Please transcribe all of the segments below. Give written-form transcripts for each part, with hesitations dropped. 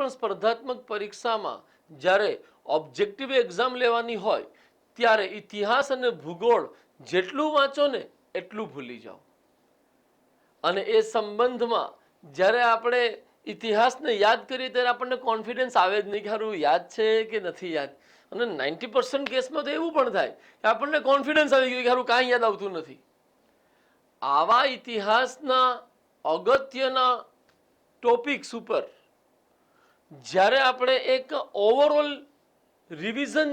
પણ સ્પર્ધાત્મક પરીક્ષામાં જ્યારે ઓબ્જેક્ટિવ એક્ઝામ લેવાની હોય ત્યારે ઇતિહાસ અને ભૂગોળ જેટલું વાંચો ને એટલું ભૂલી જાઓ. અને એ સંબંધમાં જ્યારે આપણે ઇતિહાસને યાદ કરીએ ત્યારે આપણને કોન્ફિડન્સ આવે જ નહીં કે સારું યાદ છે કે નથી યાદ. અને 90% કેસમાં તો એવું પણ થાય કે આપણને કોન્ફિડન્સ આવી ગયું કે સારું કાંઈ યાદ આવતું નથી. આવા ઇતિહાસના અગત્યના ટોપિક્સ ઉપર જ્યારે આપણે એક ઓવરઓલ રિવિઝન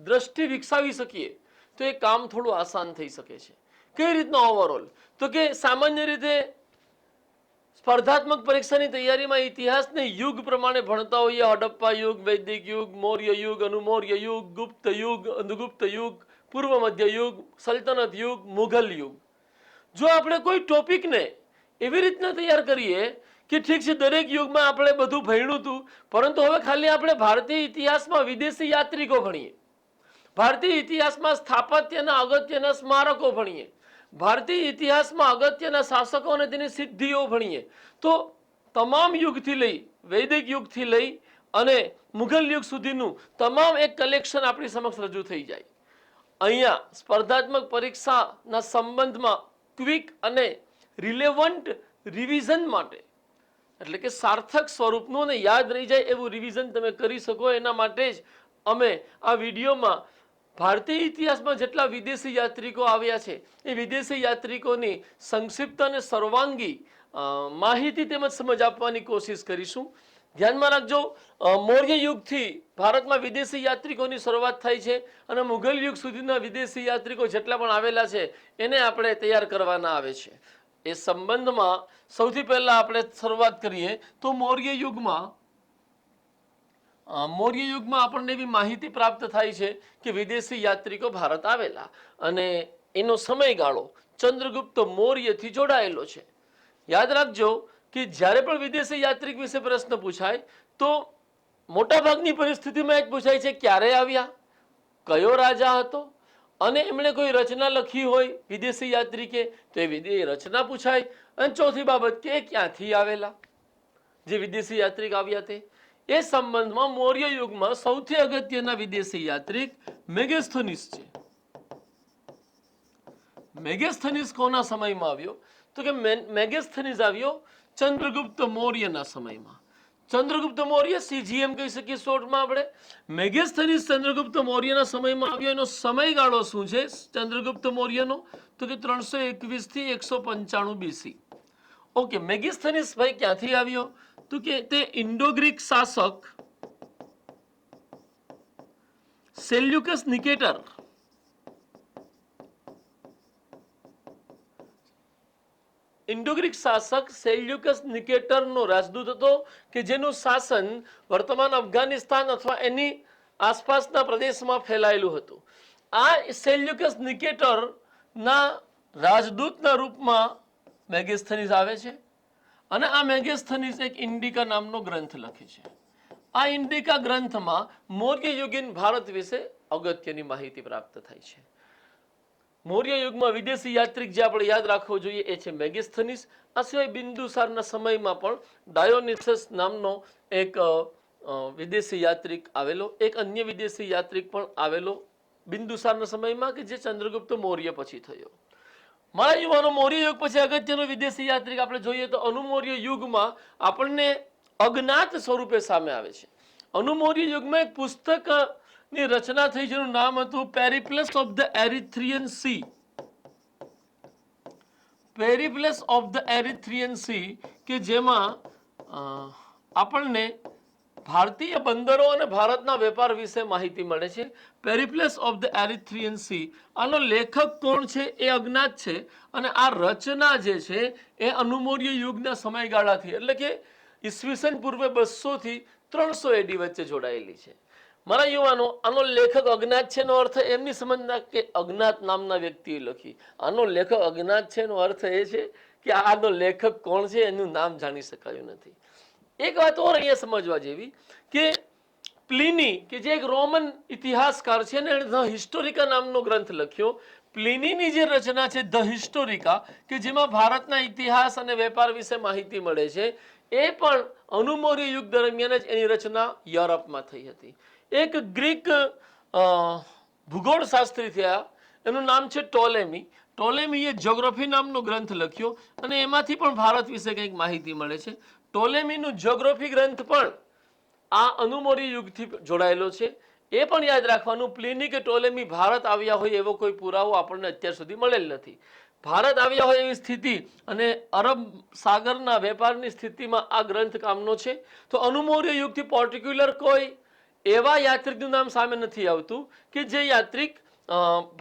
દ્રષ્ટિ વિકસાવી શકીએ તો એ કામ થોડું આસાન થઈ શકે છે. કઈ રીતના ઓવરઓલ? તો કે સામાન્ય રીતે સ્પર્ધાત્મક પરીક્ષાની તૈયારીમાં ઇતિહાસને યુગ પ્રમાણે ભણતા હોઈએ. હડપ્પા યુગ, વૈદિક યુગ, મૌર્ય યુગ, અનુમૌર્ય યુગ, ગુપ્ત યુગ, અંધગુપ્ત યુગ, પૂર્વ મધ્ય યુગ, સલ્તનત યુગ, મુઘલ યુગ. જો આપણે કોઈ ટોપિકને એવી રીતના તૈયાર કરીએ કે ઠીક છે દરેક યુગમાં આપણે બધું ભણ્યું હતું, પરંતુ હવે ખાલી આપણે ભારતીય ઇતિહાસમાં વિદેશી યાત્રિકો ભણીએ, ભારતીય ઇતિહાસમાં સ્થાપત્યના અગત્યના સ્મારકો ભણીએ, ભારતીય ઇતિહાસમાં અગત્યના શાસકો અને તેની સિદ્ધિઓ ભણીએ, તો તમામ યુગથી લઈ વૈદિક યુગથી લઈ અને મુઘલ યુગ સુધીનું તમામ એક કલેક્શન આપણી સમક્ષ રજૂ થઈ જાય. અહીંયા સ્પર્ધાત્મક પરીક્ષાના સંબંધમાં ક્વિક અને રિલેવન્ટ રિવિઝન માટે, એટલે કે સાર્થક સ્વરૂપનું અને યાદ રહી જાય એવું રિવિઝન તમે કરી શકો, એના માટે જ અમે આ વિડીયોમાં ભારતીય ઇતિહાસમાં જેટલા વિદેશી યાત્રિકો આવ્યા છે એ વિદેશી યાત્રિકોની સંક્ષિપ્ત અને સર્વાંગી માહિતી તેમજ સમજ આપવાની કોશિશ કરીશું. ધ્યાનમાં રાખજો, મૌર્ય યુગથી ભારતમાં વિદેશી યાત્રિકોની શરૂઆત થાય છે અને મુઘલ યુગ સુધીના વિદેશી યાત્રિકો જેટલા પણ આવેલા છે એને આપણે તૈયાર કરવાના આવે છે. એ સંબંધમાં સૌથી પહેલા આપણે શરૂઆત કરીએ તો મૌર્ય યુગમાં આપણને એવી માહિતી પ્રાપ્ત થાય છે કે વિદેશી યાત્રિકો ભારત આવેલા અને એનો સમયગાળો ચંદ્રગુપ્ત મૌર્યથી જોડાયેલો છે. યાદ રાખજો કે જ્યારે પણ વિદેશી યાત્રિક વિશે પ્રશ્ન પૂછાય તો મોટાભાગની પરિસ્થિતિમાં જ પૂછાય છે ક્યારે આવ્યા, કયો રાજા હતો, અને એમણે કોઈ રચના લખી હોય વિદેશી યાત્રિકે તો એ રચના પૂછાય. અને ચોથી બાબત કે ક્યાંથી આવેલા જે વિદેશી યાત્રિક આવ્યા તે. એ સંબંધમાં મૌર્ય યુગમાં સૌથી અગત્યના વિદેશી યાત્રિક મેગેસ્થનીસ છે. મેગેસ્થનીસ કોના સમયમાં આવ્યો? તો કે મેગેસ્થનીસ આવ્યો ચંદ્રગુપ્ત મૌર્યના સમયમાં. ચંદ્રગુપ્ત મૌર્ય CGM કહી શકીએ શોર્ટમાં આપણે. મેગેસ્થનીસ ચંદ્રગુપ્ત મૌર્યના સમયમાં આવ્યો. એનો સમયગાળો શું છે ચંદ્રગુપ્ત મૌર્યનો? તો કે 321 થી 195 BC. ઓકે, મેગેસ્થનીસ ભાઈ ક્યાંથી આવ્યો? તો કે તે ઇન્ડો ગ્રીક શાસક સેલ્યુકસ નિકેટર નો રાજદૂત હતો કે જેનું શાસન વર્તમાન અફઘાનિસ્તાન અથવા એની આસપાસના પ્રદેશમાં ફેલાયેલું હતું. આ સેલ્યુકસ નિકેટર ના રાજદૂતના રૂપમાં મેગેસ્થનીસ આવે છે અને આ મેગેસ્થનીસ એક ઇન્ડિકા નામનો ગ્રંથ લખે છે. આ ઇન્ડિકા ગ્રંથમાં મૌર્ય યુગીન ભારત વિશે અગત્યની માહિતી પ્રાપ્ત થાય છે. મૌર્ય યુગમાં વિદેશી યાત્રિક જે આપણે યાદ રાખવો જોઈએ એ છે મેગેસ્થનીસ. આ સિવાય બિંદુસારના સમયમાં પણ ડાયોનિસસ નામનો એક વિદેશી યાત્રિક આવેલો, એક અન્ય વિદેશી યાત્રિક પણ આવેલો બિંદુસારના સમયમાં કે જે ચંદ્રગુપ્ત મૌર્ય પછી થયો. મારા યુવાનો, મૌર્ય યુગ પછી અગત્યનો વિદેશી યાત્રિક આપણે જોઈએ તો અનુમૌર્ય યુગમાં આપણને અજ્ઞાત સ્વરૂપે સામે આવે છે. અનુમૌર્ય યુગમાં એક પુસ્તકની રચના થઈ જેનું નામ હતું Periplus of the Erythraean Sea. Periplus of the Erythraean Sea કે જેમાં આપણને ભારતીય બંદરો અને ભારતના વેપાર વિશે માહિતી મળે છે. પેરિપ્લસ ઓફ ધ એરિથ્રિયન સી, આનો લેખક કોણ છે એ અજ્ઞાત છે અને આ રચના જે છે એ અનુમૌર્ય યુગના સમયગાળાથી એટલે કે ઈસવીસન પૂર્વે 200 થી 300 AD વચ્ચે જોડાયેલી છે. મારા યુવાનો, આનો લેખક અજ્ઞાત છે એનો અર્થ એમની સમજના કે અજ્ઞાત નામના વ્યક્તિએ લખી. આનો લેખક અજ્ઞાત છે એનો અર્થ એ છે કે આનો લેખક કોણ છે એનું નામ જાણી શકાયું નથી. એક વાત ઓર અહીંયા સમજવા જેવી કે પ્લિની કે જે એક રોમન ઇતિહાસકાર છે ને એણે ધ હિસ્ટોરિકા નામનો ગ્રંથ લખ્યો. પ્લિનીની જે રચના છે ધ હિસ્ટોરિકા કે જેમાં ભારતના ઇતિહાસ અને વેપાર વિશે માહિતી મળે છે એ પણ અનુમૌર્ય યુગ દરમિયાન જ એની રચના યુરોપમાં થઈ હતી. એક ગ્રીક ભૂગોળ શાસ્ત્રી થયા, એનું નામ છે ટોલેમી. ટોલેમીએ જ્યોગ્રાફી નામનો ગ્રંથ લખ્યો અને એમાંથી પણ ભારત વિશે કંઈક માહિતી મળે છે. ટોલેમીનું જ્યોગ્રાફી ગ્રંથ પણ આ અનુમૌર્ય યુગથી જોડાયેલો છે. એ પણ યાદ રાખવાનું, પ્લિની કે ટોલેમી ભારત આવ્યા હોય એવો કોઈ પુરાવો આપણને અત્યાર સુધી મળેલ નથી. ભારત આવ્યા હોય એવી સ્થિતિ અને અરબ સાગરના વેપારની સ્થિતિમાં આ ગ્રંથ કામનો છે. તો અનુમૌર્ય યુગથી પર્ટિક્યુલર કોઈ એવા યાત્રિકનું નામ સામે નથી આવતું કે જે યાત્રિક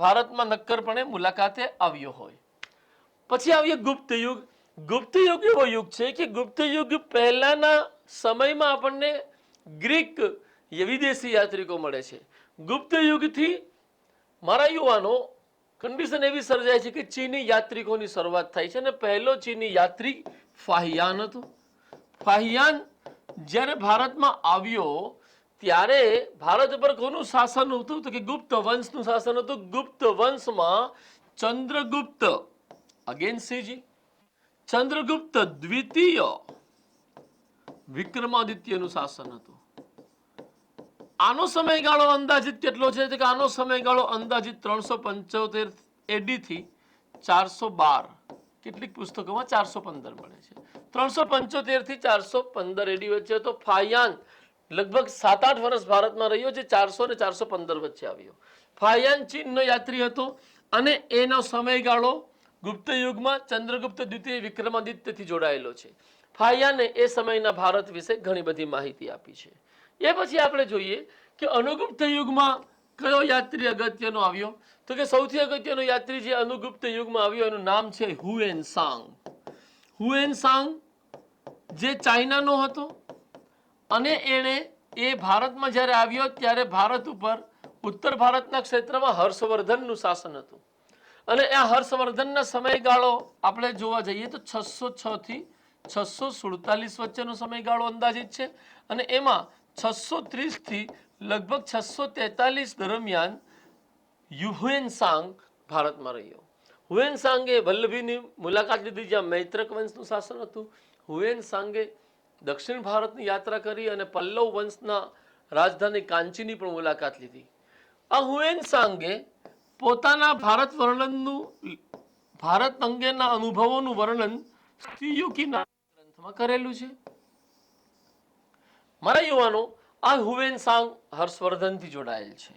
ભારતમાં નક્કરપણે મુલાકાતે આવ્યો હોય. પછી આવ્યો ગુપ્ત યુગ. ગુપ્ત યુગ એવો યુગ છે કે ગુપ્ત યુગ પહેલાના સમયમાં આપણને ગ્રીક વિદેશી યાત્રિકો મળે છે. ગુપ્ત યુગથી મારા યુવાનો કન્ડિશન એવી સર્જાય છે કે ચીની યાત્રિકોની શરૂઆત થાય છે અને પહેલો ચીની યાત્રિક ફાહિયાન હતો. ફાહિયાન જ્યારે ભારતમાં આવ્યો ત્યારે ભારત પર કોનું શાસન હતું તો કે ગુપ્ત વંશનું શાસન હતું. ગુપ્ત વંશમાં ચંદ્રગુપ્ત અગેન સીજી ચંદ્રગુપ્ત દ્વિતીય વિક્રમાદિત્યનું શાસન હતું. આનો સમયગાળો અંદાજિત કેટલો છે કે આનો સમયગાળો અંદાજિત 375 એડી થી 412, કેટલીક પુસ્તકોમાં 415 મળે છે. 375 થી 415 એડી વચ્ચે તો ફાહિયાન લગભગ 7-8 વર્ષ ભારતમાં રહ્યો, જે 400 ને 415 વચ્ચે આવ્યો. ફાહિયાન ચીનનો યાત્રી હતો અને એનો સમયગાળો ગુપ્ત યુગમાં ચંદ્રગુપ્ત દ્વિતીય વિક્રમાદિત્યથી જોડાયેલો છે. ફાહિયાને એ સમયના ભારત વિશે ઘણી બધી માહિતી આપી છે. એ પછી આપણે જોઈએ કે અનુગુપ્ત યુગમાં કયો યાત્રી અગત્યનો આવ્યો તો કે સૌથી અગત્યનો યાત્રી જે અનુગુપ્ત યુગમાં આવ્યો એનું નામ છે હુએનસાંગ. હુએનસાંગ જે ચાઇનાનો હતો અને એણે એ ભારતમાં જ્યારે આવ્યો ત્યારે ભારત ઉપર ઉત્તર ભારતના ક્ષેત્રમાં હર્ષવર્ધનનું શાસન હતું અને આ હર્ષવર્ધનના સમયગાળો આપણે જોવા જઈએ તો 606 થી 647 વચ્ચેનો સમયગાળો અંદાજિત છે અને એમાં 630 થી લગભગ 643 દરમિયાન હુએનસાંગ ભારતમાં રહ્યો. હુએનસાંગે વલ્લભીની મુલાકાત લીધી જ્યાં મૈત્રક વંશનું શાસન હતું. હુએનસાંગે દક્ષિણ ભારતની યાત્રા કરી અને પલ્લવ વંશના રાજધાની કાંચીની પણ મુલાકાત લીધી. આ હુએનસાંગે પોતાના ભારત વર્ણનનું ભારત અંગેના અનુભવોનું વર્ણન સ્ત્રીયુકી નામના ગ્રંથમાં કરેલું છે. મારા યુવાનો, આ હુએનસાંગ હર્ષવર્ધનથી જોડાયેલ છે.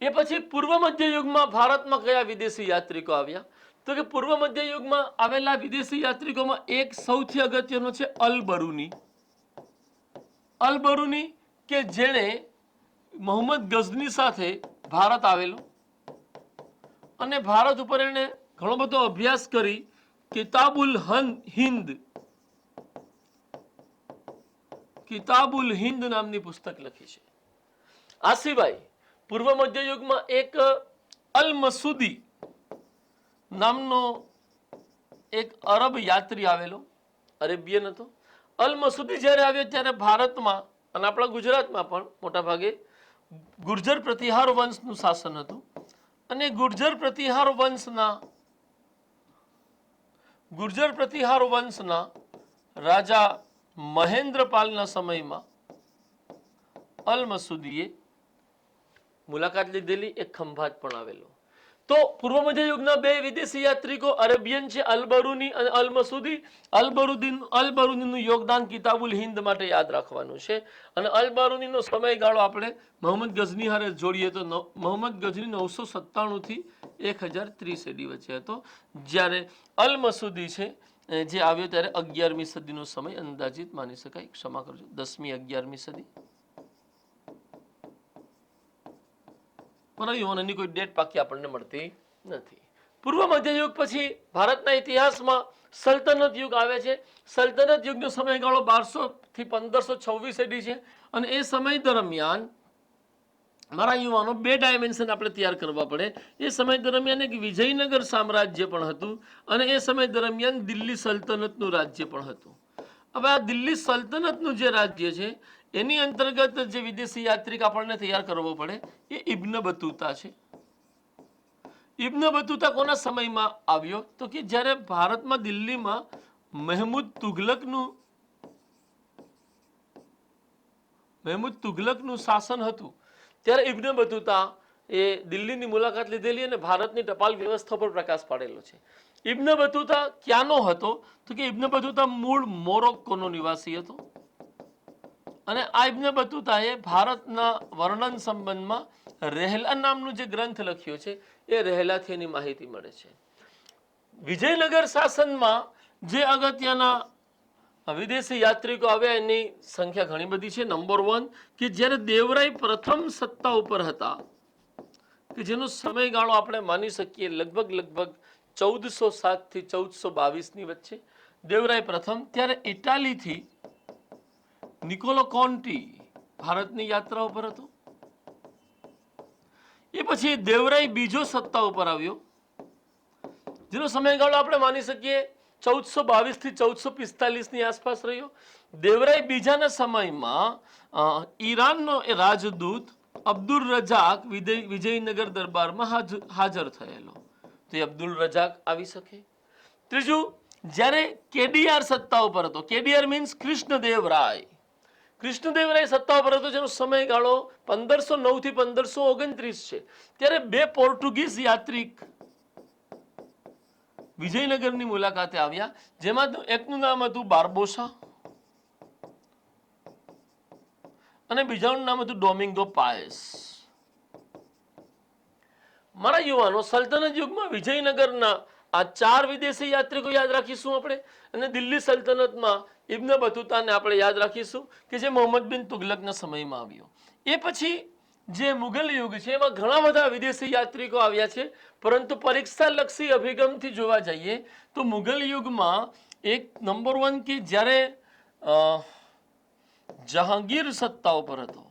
એ પછી પૂર્વ મધ્ય યુગમાં ભારતમાં કયા વિદેશી યાત્રિકો આવ્યા તો કે પૂર્વ મધ્ય યુગમાં આવેલા વિદેશી યાત્રિકોમાં એક સૌથી અગત્યનો છે અલ-બરુની. અલ-બરુની કે જેણે મોહમ્મદ ગઝની સાથે ભારત આવેલો અને ભારત ઉપર એને ઘણો બધો અભ્યાસ કરી કિતાબુલ હિન્દ નામની પુસ્તક લખી છે. આ સિવાય પૂર્વ મધ્ય યુગમાં એક અલ મસૂદી નામનો એક અરબ યાત્રી આવેલો, અરેબિયન હતો. અલ મસૂદી જ્યારે આવ્યો ત્યારે ભારતમાં અને આપણા ગુજરાતમાં પણ મોટા ભાગે ગુર્જર પ્રતિહાર વંશનું શાસન હતું અને ગુર્જર પ્રતિહાર વંશના રાજા મહેન્દ્રપાલના સમયમાં અલ મસૂદીએ મુલાકાત લીધેલી. એક ખંભાત પણ આવેલો. તો પૂર્વ મધ્ય યુગના બે વિદેશી યાત્રિકો અરેબિયન છે, અલ-બરુની અને અલ મસૂદી. અલ-બરુનીનું યોગદાન કિતાબુલ હિન્દ માટે યાદ રાખવાનું છે અને અલ-બરુનીનો સમયગાળો આપણે મોહમ્મદ ગઝની હારે જોડીએ તો મોહમ્મદ ગઝની 997 થી 1030 એડી વચ્ચે હતો, જ્યારે અલ મસૂદી છે જે આવ્યો ત્યારે 11મી સદીનો સમય અંદાજિત માની શકાય. ક્ષમા કરજો, 10મી 11મી સદી. એની કોઈ ડેટ પાકી આપણને મળતી નથી. પૂર્વ મધ્ય યુગ પછી ભારતના ઇતિહાસમાં સલ્તનત યુગ આવે છે. સલ્તનત યુગનો સમયગાળો 1200 થી 1526 એડી છે અને એ સમય દરમિયાન મારા યુવાનો બે ડાયમેન્શન આપણે તૈયાર કરવા પડે. એ સમય દરમિયાન એક વિજયનગર સામ્રાજ્ય પણ હતું અને એ સમય દરમિયાન દિલ્હી સલ્તનતનું રાજ્ય પણ હતું. હવે આ દિલ્હી સલ્તનતનું જે રાજ્ય છે એની અંતર્ગત જે વિદેશી યાત્રિક આપણને તૈયાર કરવો પડે એ ઇબ્ન બતુતા છે. ઇબ્ન બતુતા કોના સમયમાં આવ્યો તો કે જ્યારે ભારતમાં દિલ્હીમાં મહેમૂદ તુઘલકનું શાસન હતું ત્યારે ઇબ્ન બતુતા એ દિલ્હીની મુલાકાત લીધેલી અને ભારતની ટપાલ વ્યવસ્થા પર પ્રકાશ પાડેલો છે. ઇબ્ન બતુતા ક્યાંનો હતો તો કે ઇબ્ન બતુતા મૂળ મોરોક્કોનો નિવાસી હતો અને આ ઇબ્ન બતુતાએ ભારતના વર્ણન સંબંધમાં રહેલા નામનું જે ગ્રંથ લખ્યો છે એ રહેલાથી એની માહિતી મળે છે. વિજયનગર શાસનમાં જે અગત્યના વિદેશી યાત્રિકો આવ્યા એની સંખ્યા ઘણી બધી છે. નંબર 1 કે જ્યારે દેવરાય પ્રથમ સત્તા ઉપર હતા કે જેનો સમયગાળો આપણે માની શકીએ લગભગ 1407 થી 1422 ની વચ્ચે દેવરાય પ્રથમ, ત્યારે ઇટાલીથી નિકોલો કોન્ટી ભારતની યાત્રા ઉપર હતો. એ પછી દેવરાય બીજો સત્તા ઉપર આવ્યો જેનો સમયગાળો આપણે માની શકીએ 1422 થી 1445 ની આસપાસ રહ્યો. દેવરાય બીજાના સમયમાં ઈરાનનો એ રાજદૂત અબ્દુલ રજાક વિજયનગર દરબારમાં હાજર થયેલો, તો અબ્દુલ રજાક આવી શકે. ત્રીજું, જ્યારે કેડીઆર સત્તા ઉપર હતો, કેડીઆર મીન્સ કૃષ્ણદેવરાય સત્તા ઉપર હતો જેનો સમયગાળો 1509 થી 1529 છે. ત્યારે બે પોર્ટુગીઝ યાત્રિક વિજયનગરની મુલાકાતે આવ્યા જેમાં એકનું નામ હતું બાર્બોસા અને બીજાનું નામ હતું ડોમિંગો પાયસ. મારા યુવાનો, સલ્તનત યુગમાં વિજયનગરના આ 4 વિદેશી યાત્રિકો યાદ રાખીશું આપણે, અને દિલ્હી સલ્તનતમાં ઇબ્ન બતુતાને આપણે યાદ રાખીશું કે જે મોહમ્મદ બિન તુગલકના સમયમાં આવ્યો. એ પછી જે મુગલ યુગ છે એમાં ઘણા બધા વિદેશી યાત્રિકો આવ્યા છે, પરંતુ પરીક્ષાલક્ષી અભિગમથી જોવા જઈએ તો મુગલ યુગમાં એક નંબર 1 કે જ્યારે જહાંગીર સત્તા ઉપર હતો,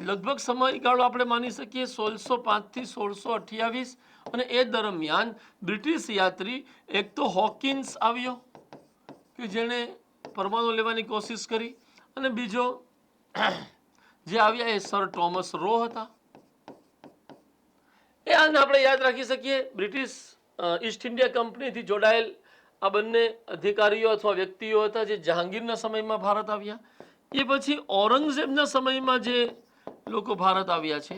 લગભગ સમયગાળો આપણે માની શકીએ 1605 થી 1628, અને એ દરમિયાન બ્રિટિશ યાત્રી એક તો હોકિન્સ આવ્યો કે જેણે પરમાણુ લેવાની કોશિશ કરી, અને બીજો જે આવ્યા એ સર ટોમસ રો હતા. એ આને આપણે યાદ રાખી શકીએ. બ્રિટિશ ઈસ્ટ ઇન્ડિયા કંપનીથી જોડાયેલ આ બંને અધિકારીઓ અથવા વ્યક્તિઓ હતા જે જહાંગીરના સમયમાં ભારત આવ્યા. એ પછી ઔરંગઝેબના સમયમાં જે લોકો ભારત આવ્યા છે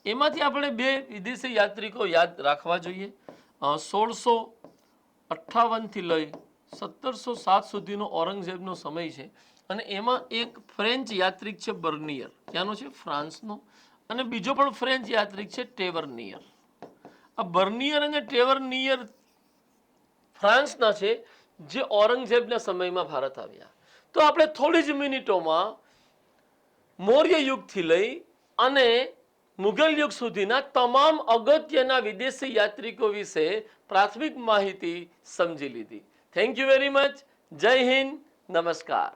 એમાંથી આપણે 2 વિદેશી યાત્રિકો યાદ રાખવા જોઈએ. 1658 થી લઈ 1707 સુધીનો ઔરંગઝેબનો સમય છે, અને એમાં એક ફ્રેન્ચ યાત્રિક છે બર્નિયર, ક્યાંનો છે? ફ્રાન્સનો, અને બીજો પણ ફ્રેન્ચ યાત્રિક છે ટેવર્નિયર. આ બર્નિયર અને ટેવર્નિયર ફ્રાન્સના છે જે ઔરંગઝેબના સમયમાં ભારત આવ્યા. તો આપણે થોડી જ મિનિટોમાં મૌર્ય યુગથી લઈ અને મુગલ યુગ સુધીના તમામ અગત્યના વિદેશી યાત્રિકો વિશે પ્રાથમિક માહિતી સમજી લીધી. Thank you very much. જય હિન્દ. નમસ્કાર.